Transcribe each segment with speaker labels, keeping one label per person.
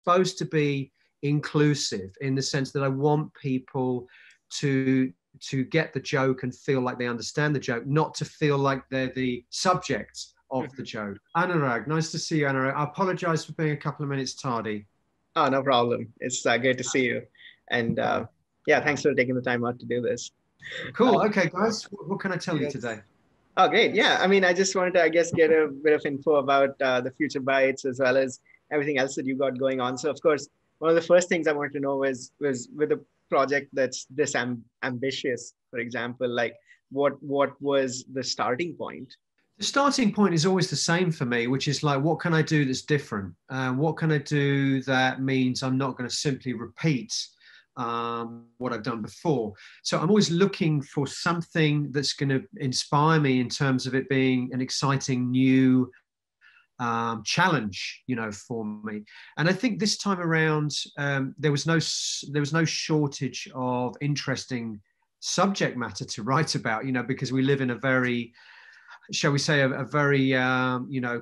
Speaker 1: supposed to be inclusive in the sense that I want people to get the joke and feel like they understand the joke, not to feel like they're the subject of the joke. Anurag, nice to see you, Anurag. I apologize for being a couple of minutes tardy.
Speaker 2: Oh, no problem. It's great to see you. And yeah, thanks for taking the time out to do this.
Speaker 1: Cool. Okay, guys, what can I tell you today?
Speaker 2: Oh, great. Yeah. I mean, I just wanted to, I guess, get a bit of info about the Future Bites as well as everything else that you got going on. So, of course, one of the first things I wanted to know was with a project that's this ambitious, for example, like what was the starting point?
Speaker 1: The starting point is always the same for me, which is like, what can I do that's different? What can I do that means I'm not going to simply repeat what I've done before? So I'm always looking for something that's going to inspire me in terms of it being an exciting new challenge, for me. And I think this time around, there was no shortage of interesting subject matter to write about, because we live in a very, shall we say, a very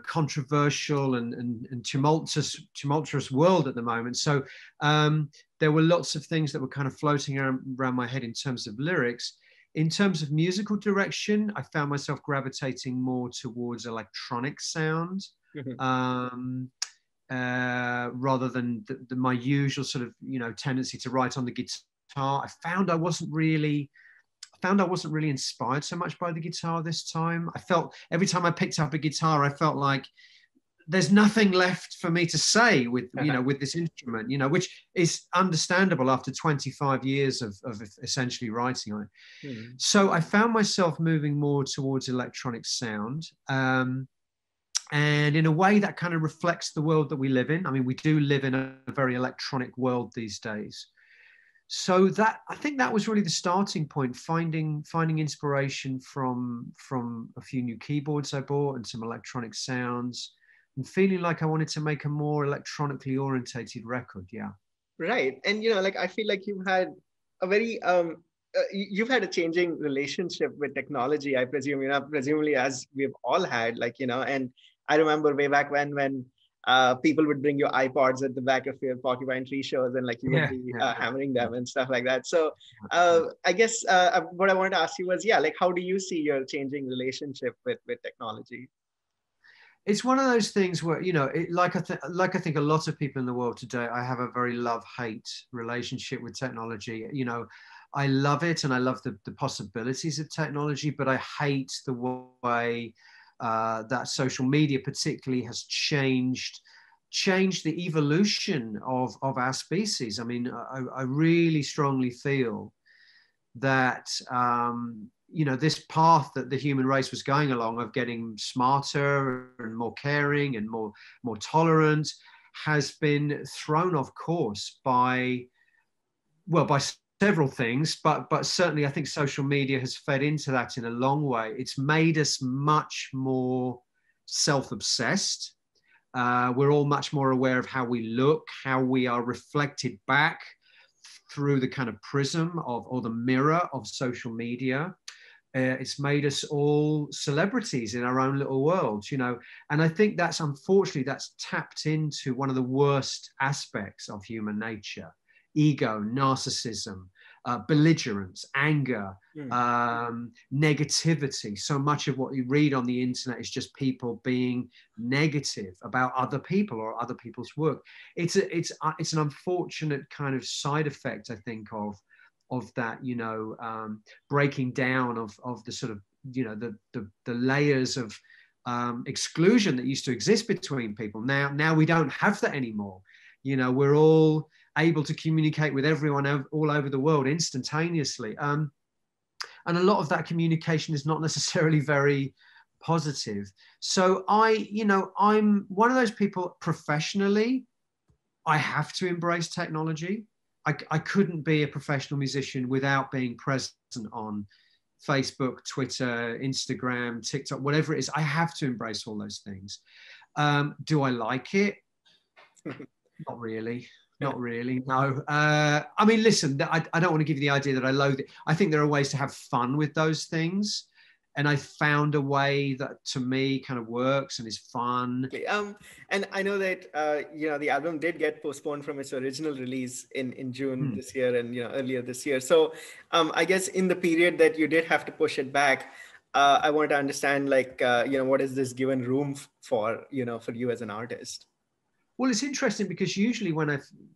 Speaker 1: controversial and tumultuous world at the moment. So there were lots of things that were kind of floating around my head in terms of lyrics. In terms of musical direction, I found myself gravitating more towards electronic sound, rather than my usual sort of tendency to write on the guitar. I found I wasn't really inspired so much by the guitar this time. I felt every time I picked up a guitar, I felt like there's nothing left for me to say with with this instrument, which is understandable after 25 years of essentially writing on it. So I found myself moving more towards electronic sound, and in a way that kind of reflects the world that we live in. I mean, we do live in a very electronic world these days. So that, I think that was really the starting point, finding inspiration from a few new keyboards I bought and some electronic sounds, and feeling like I wanted to make a more electronically orientated record. Yeah.
Speaker 2: Right. And, like, I feel like you've had a very, you've had a changing relationship with technology, I presume, presumably as we've all had, and I remember way back when people would bring your iPods at the back of your Porcupine Tree shows, and you would be hammering them and stuff like that. So I guess what I wanted to ask you was, how do you see your changing relationship with technology?
Speaker 1: It's one of those things where, like I think a lot of people in the world today, I have a very love-hate relationship with technology. I love it and I love the possibilities of technology, but I hate the way that social media particularly has changed the evolution of our species. I mean, I really strongly feel that this path that the human race was going along of getting smarter and more caring and more tolerant has been thrown off course by several things, but certainly I think social media has fed into that in a long way. It's made us much more self-obsessed. We're all much more aware of how we look, how we are reflected back through the kind of prism or the mirror of social media. It's made us all celebrities in our own little worlds, and I think unfortunately that's tapped into one of the worst aspects of human nature: ego, narcissism, belligerence, anger, negativity. So much of what you read on the internet is just people being negative about other people or other people's work. It's an unfortunate kind of side effect, I think, of that, breaking down of the sort of, the layers of exclusion that used to exist between people. Now we don't have that anymore. We're all able to communicate with everyone all over the world instantaneously. And a lot of that communication is not necessarily very positive. So I'm one of those people professionally. I have to embrace technology. I couldn't be a professional musician without being present on Facebook, Twitter, Instagram, TikTok, whatever it is. I have to embrace all those things. Do I like it? Not really. Not really, no. I mean, listen, I don't want to give you the idea that I loathe it. I think there are ways to have fun with those things. and I found a way that to me kind of works and is fun.
Speaker 2: And I know that the album did get postponed from its original release in June this year, and earlier this year. So I guess in the period that you did have to push it back, I want to understand, like, what is this given room for for you as an artist?
Speaker 1: Well, it's interesting because usually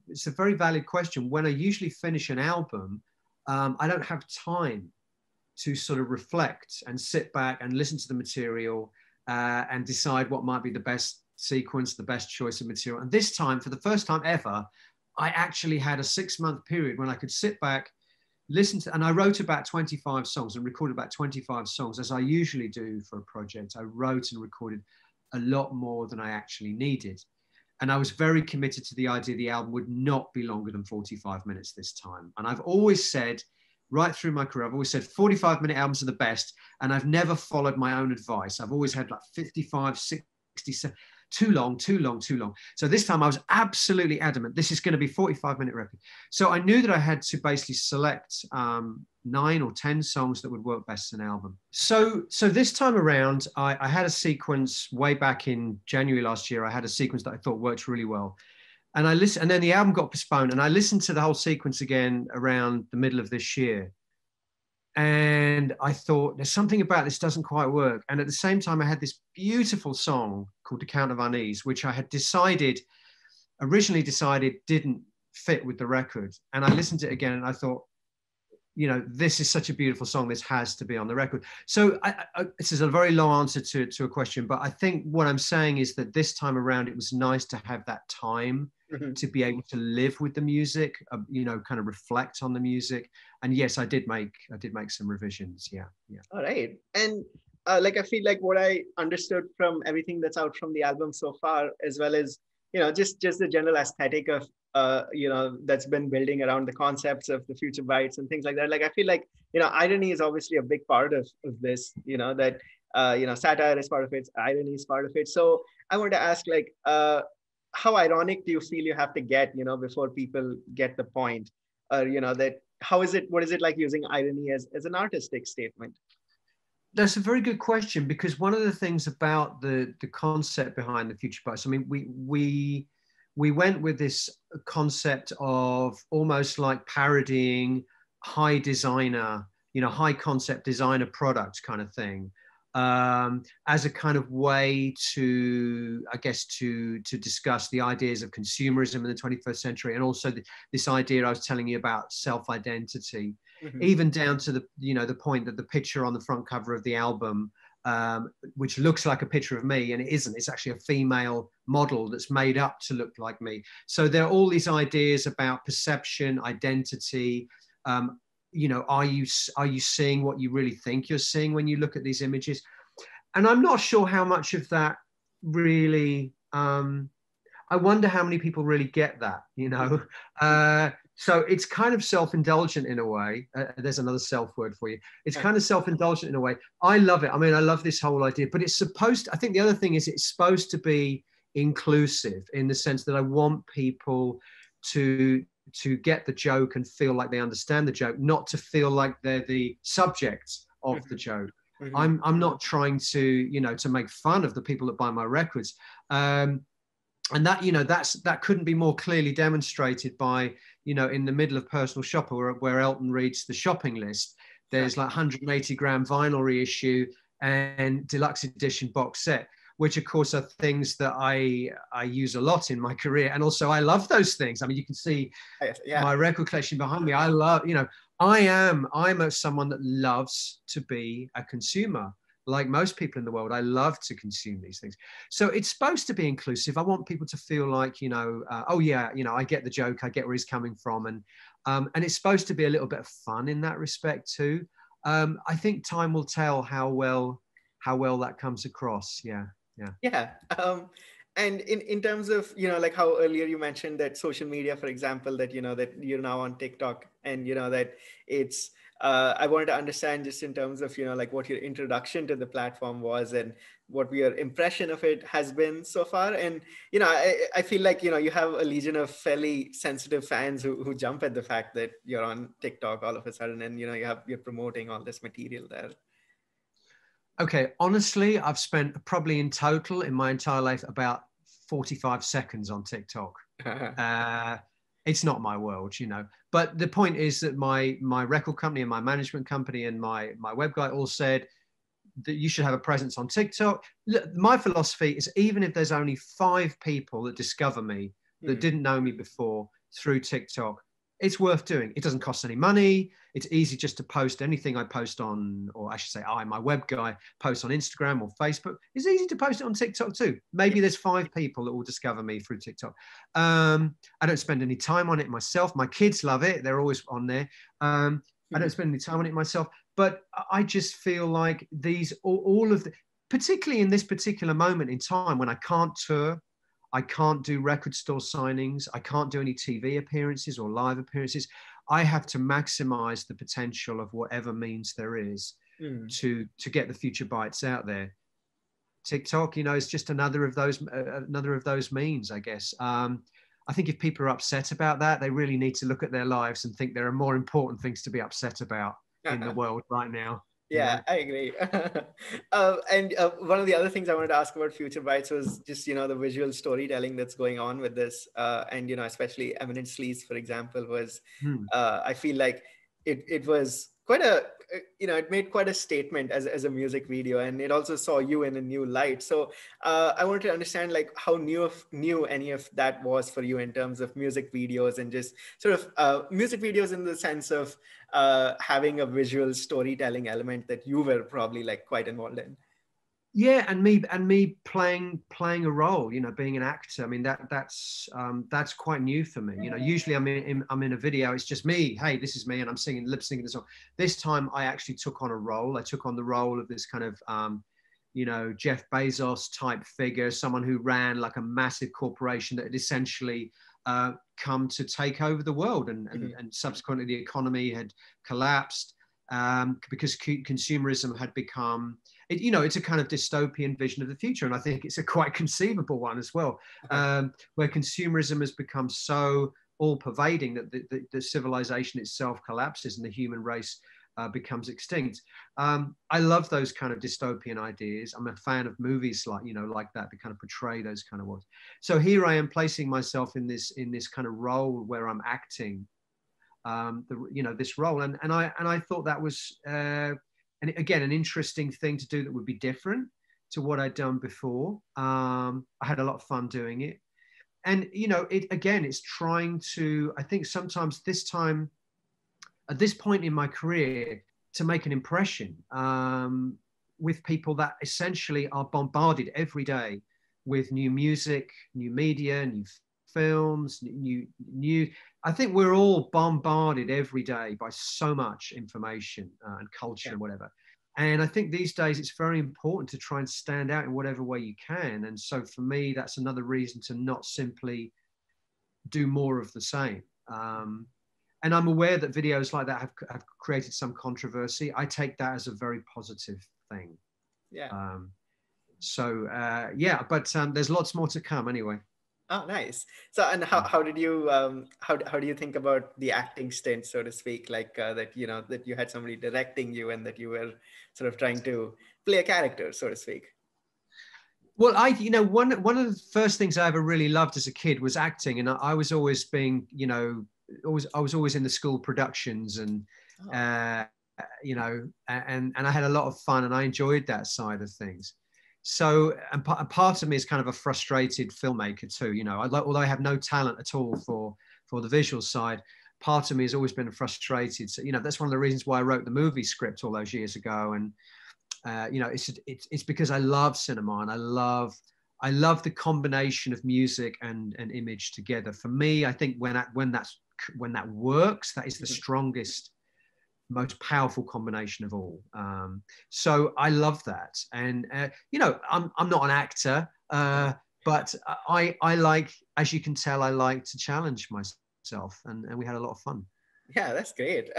Speaker 1: it's a very valid question. When I usually finish an album, I don't have time to sort of reflect and sit back and listen to the material and decide what might be the best sequence, the best choice of material. And this time, for the first time ever, I actually had a 6-month period when I could sit back, listen to, and I wrote about 25 songs and recorded about 25 songs, as I usually do for a project. I wrote and recorded a lot more than I actually needed. And I was very committed to the idea the album would not be longer than 45 minutes this time. And I've always said, right through my career, I've always said 45-minute albums are the best. And I've never followed my own advice. I've always had like 55, 60, too long. So this time I was absolutely adamant, this is going to be 45-minute record. So I knew that I had to basically select 9 or 10 songs that would work best as an album. So this time around, I had a sequence way back in January last year. I had a sequence that I thought worked really well. And I listened, and then the album got postponed, and I listened to the whole sequence again around the middle of this year. And I thought, there's something about this doesn't quite work. And at the same time, I had this beautiful song called The Count of Unease, which I had originally decided didn't fit with the record. And I listened to it again and I thought, this is such a beautiful song. This has to be on the record. So this is a very long answer to a question, but I think what I'm saying is that this time around, it was nice to have that time to be able to live with the music, kind of reflect on the music. And yes, I did make some revisions. Yeah.
Speaker 2: All right. And I feel like what I understood from everything that's out from the album so far, as well as, just the general aesthetic of, that's been building around the concepts of the future bites and things like that. Like, I feel like, irony is obviously a big part of this, that, satire is part of it, irony is part of it. So I want to ask, like, how ironic do you feel you have to get, before people get the point? Or, that, what is it like using irony as an artistic statement?
Speaker 1: That's a very good question, because one of the things about the concept behind the future bites, I mean, we went with this concept of almost like parodying high designer, high concept designer product kind of thing, as a kind of way to, I guess, to discuss the ideas of consumerism in the 21st century, and also this idea I was telling you about self-identity, even down to the point that the picture on the front cover of the album, which looks like a picture of me, and it isn't. It's actually a female model that's made up to look like me. So there are all these ideas about perception, identity. Are you seeing what you really think you're seeing when you look at these images? And I'm not sure how much of that really. I wonder how many people really get that. So it's kind of self-indulgent in a way. There's another self word for you. It's kind of self-indulgent in a way. I love it. I mean, I love this whole idea, but it's supposed to, I think the other thing is it's supposed to be inclusive, in the sense that I want people to get the joke and feel like they understand the joke, not to feel like they're the subjects of the joke. I'm not trying to, to make fun of the people that buy my records. And that, that couldn't be more clearly demonstrated by, in the middle of Personal Shopper, where Elton reads the shopping list, there's like 180 gram vinyl reissue and deluxe edition box set, which of course are things that I use a lot in my career. And also I love those things. I mean, you can see my record collection behind me. I love, I'm someone that loves to be a consumer. Like most people in the world, I love to consume these things. So it's supposed to be inclusive. I want people to feel like, oh yeah, I get the joke, I get where he's coming from. And it's supposed to be a little bit of fun in that respect too. I think time will tell how well that comes across. Yeah.
Speaker 2: And in terms of, like how earlier you mentioned that social media, for example, that, that you're now on TikTok, and, that it's, I wanted to understand just in terms of, like what your introduction to the platform was and what your impression of it has been so far. And, I feel like, you have a legion of fairly sensitive fans who jump at the fact that you're on TikTok all of a sudden, and, you're promoting all this material there.
Speaker 1: Okay, honestly, I've spent probably in total in my entire life about 45 seconds on TikTok. It's not my world, you know. But the point is that my record company and my management company and my web guy all said that you should have a presence on TikTok. Look, my philosophy is even if there's only 5 people that discover me that didn't know me before through TikTok, it's worth doing. It doesn't cost any money. It's easy just to post anything I post on, or I should say my web guy posts on Instagram or Facebook. It's easy to post it on TikTok too. Maybe there's 5 people that will discover me through TikTok. I don't spend any time on it myself. My kids love it. They're always on there. I don't spend any time on it myself, but I just feel like all of the, particularly in this particular moment in time when I can't tour, I can't do record store signings, I can't do any TV appearances or live appearances. I have to maximize the potential of whatever means there is to get the future bites out there. TikTok, you know, is just another of those means, I guess. I think if people are upset about that, they really need to look at their lives and think there are more important things to be upset about in the world right now.
Speaker 2: Yeah, I agree. And one of the other things I wanted to ask about Future Bites was just, you know, the visual storytelling that's going on with this. And, you know, especially Eminent Sleaze, for example, was, I feel like it was quite a, you know, it made quite a statement as a music video, and it also saw you in a new light. So I wanted to understand like how new any of that was for you in terms of music videos and just sort of music videos in the sense of having a visual storytelling element that you were probably like quite involved in.
Speaker 1: Yeah, and me playing a role, you know, being an actor. I mean, that's quite new for me. You know, usually I'm in a video, it's just me. Hey, this is me, and I'm lip syncing the song. This time, I actually took on a role. I took on the role of this kind of, you know, Jeff Bezos type figure, someone who ran like a massive corporation that had essentially come to take over the world, and subsequently the economy had collapsed because consumerism had become. You know, it's a kind of dystopian vision of the future. And I think it's a quite conceivable one as well, where consumerism has become so all pervading that the civilization itself collapses and the human race becomes extinct. I love those kind of dystopian ideas. I'm a fan of movies like that kind of portray those kind of worlds. So here I am placing myself in this kind of role where I'm acting, this role. And I thought that was, and again, an interesting thing to do that would be different to what I'd done before. I had a lot of fun doing it. And, you know, it's trying to, I think sometimes at this point in my career, to make an impression with people that essentially are bombarded every day with new music, new media, new films, new. I think we're all bombarded every day by so much information and culture and whatever. And I think these days it's very important to try and stand out in whatever way you can. And so for me, that's another reason to not simply do more of the same. And I'm aware that videos like that have created some controversy. I take that as a very positive thing.
Speaker 2: Yeah.
Speaker 1: But there's lots more to come anyway.
Speaker 2: Oh, nice. So, and how did you how do you think about the acting stint, so to speak, like that, you know, that you had somebody directing you and that you were sort of trying to play a character, so to speak?
Speaker 1: Well, one of the first things I ever really loved as a kid was acting, and I was always being, you know, I was always in the school productions, and you know, and I had a lot of fun, and I enjoyed that side of things. So, and part of me is kind of a frustrated filmmaker too. You know, although I have no talent at all for the visual side, part of me has always been frustrated. So, you know, that's one of the reasons why I wrote the movie script all those years ago. And you know, it's because I love cinema, and I love the combination of music and image together. For me, I think when that works, that is the strongest, most powerful combination of all. So I love that. And, you know, I'm not an actor, but I like, as you can tell, I like to challenge myself, and we had a lot of fun.
Speaker 2: Yeah, that's great.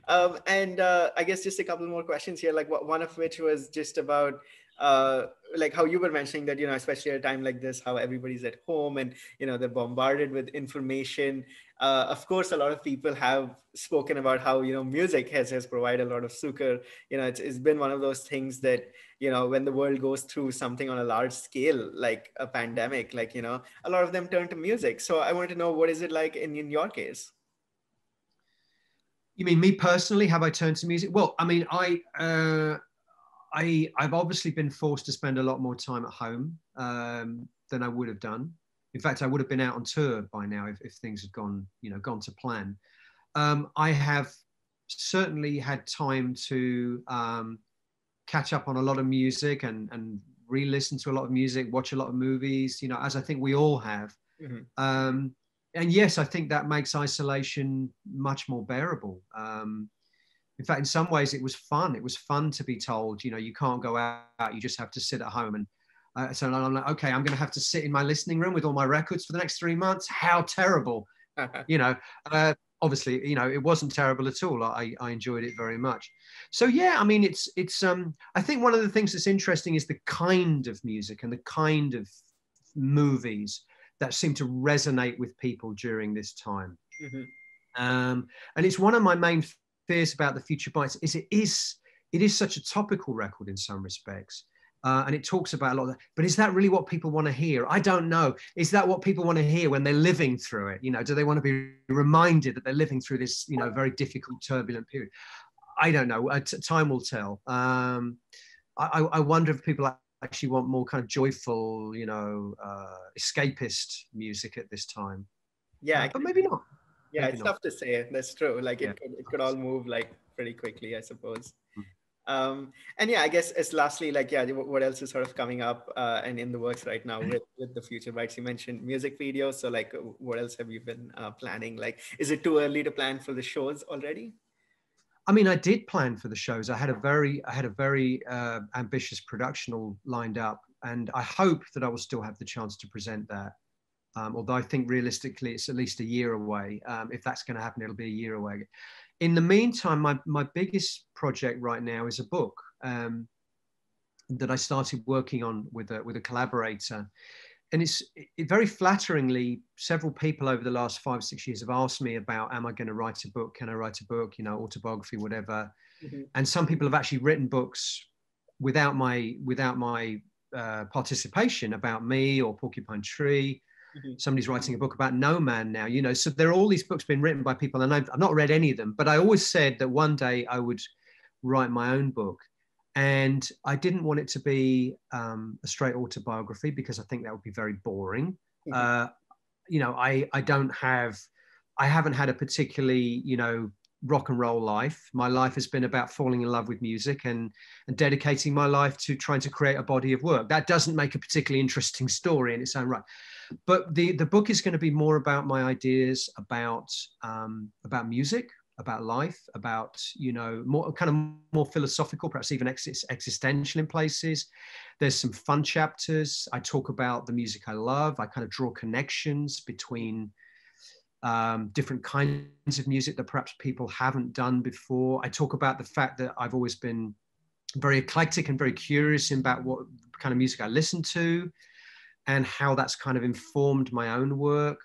Speaker 2: And I guess just a couple more questions here, like one of which was just about like how you were mentioning that, especially at a time like this, how everybody's at home and, they're bombarded with information. Of course, a lot of people have spoken about how, music has provided a lot of succor. It's been one of those things that, when the world goes through something on a large scale, like a pandemic, like, a lot of them turn to music. So I want to know, what is it like in your case?
Speaker 1: You mean me personally? Have I turned to music? Well, I mean, I've obviously been forced to spend a lot more time at home than I would have done. In fact, I would have been out on tour by now if things had gone to plan. I have certainly had time to catch up on a lot of music and re-listen to a lot of music, watch a lot of movies, as I think we all have. Mm-hmm. And yes, I think that makes isolation much more bearable. In fact, in some ways, it was fun. It was fun to be told, you can't go out, you just have to sit at home. And so I'm like, okay, I'm going to have to sit in my listening room with all my records for the next 3 months. How terrible. Obviously, it wasn't terrible at all. I enjoyed it very much. So yeah, I mean, it's I think one of the things that's interesting is the kind of music and the kind of movies that seem to resonate with people during this time. Mm-hmm. And it's one of my main fears about the Future Bites is it is such a topical record in some respects. And it talks about a lot of that, but is that really what people want to hear? I don't know. Is that what people want to hear when they're living through it? Do they want to be reminded that they're living through this, very difficult, turbulent period? I don't know. Time will tell. I wonder if people actually want more kind of joyful, escapist music at this time.
Speaker 2: Yeah,
Speaker 1: but maybe not.
Speaker 2: Yeah, maybe it's tough to say. That's true. Like it could all move like pretty quickly, I suppose. And yeah, I guess as lastly, like, yeah, what else is sort of coming up and in the works right now with the Future Bites? You mentioned music videos. So like, what else have you been planning? Like, is it too early to plan for the shows already?
Speaker 1: I mean, I did plan for the shows. I had a very ambitious production all lined up, and I hope that I will still have the chance to present that. Although I think realistically, it's at least a year away. If that's going to happen, it'll be a year away. In the meantime, my biggest project right now is a book that I started working on with a collaborator. And it very flatteringly, several people over the last 5-6 years have asked me about, am I going to write a book? Can I write a book? Autobiography, whatever. Mm-hmm. And some people have actually written books without my participation about me or Porcupine Tree. Mm-hmm. Somebody's writing a book about No Man now, so there are all these books being written by people, and I've not read any of them, but I always said that one day I would write my own book. And I didn't want it to be a straight autobiography because I think that would be very boring. Mm-hmm. I haven't had a particularly, rock and roll life. My life has been about falling in love with music and dedicating my life to trying to create a body of work. That doesn't make a particularly interesting story in its own right. But the book is going to be more about my ideas about music, about life, about, more philosophical, perhaps even existential in places. There's some fun chapters. I talk about the music I love. I kind of draw connections between different kinds of music that perhaps people haven't done before. I talk about the fact that I've always been very eclectic and very curious about what kind of music I listen to and how that's kind of informed my own work.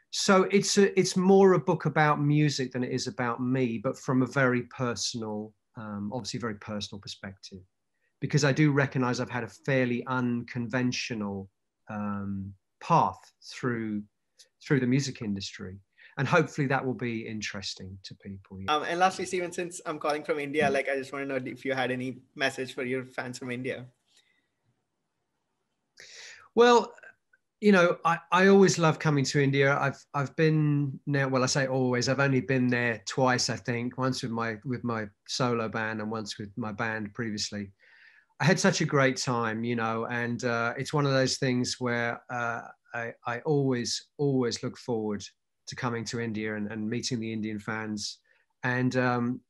Speaker 1: So it's more a book about music than it is about me, but from a very personal, obviously very personal perspective, because I do recognize I've had a fairly unconventional path through the music industry. And hopefully that will be interesting to people.
Speaker 2: And lastly, Stephen, since I'm calling from India, like I just want to know if you had any message for your fans from India.
Speaker 1: Well, I always love coming to India. I've been now, well, I say always, I've only been there twice, I think, once with my solo band and once with my band previously. I had such a great time, and it's one of those things where I always look forward to coming to India and meeting the Indian fans. And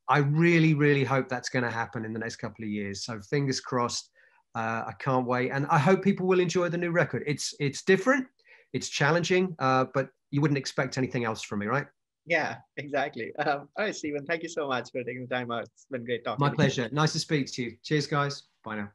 Speaker 1: I really, really hope that's going to happen in the next couple of years. So fingers crossed. I can't wait. And I hope people will enjoy the new record. It's different, it's challenging, but you wouldn't expect anything else from me, right?
Speaker 2: Yeah, exactly. All right, Stephen, thank you so much for taking the time out. It's been great talking.
Speaker 1: My pleasure. Nice to speak to you. Cheers, guys. Bye now.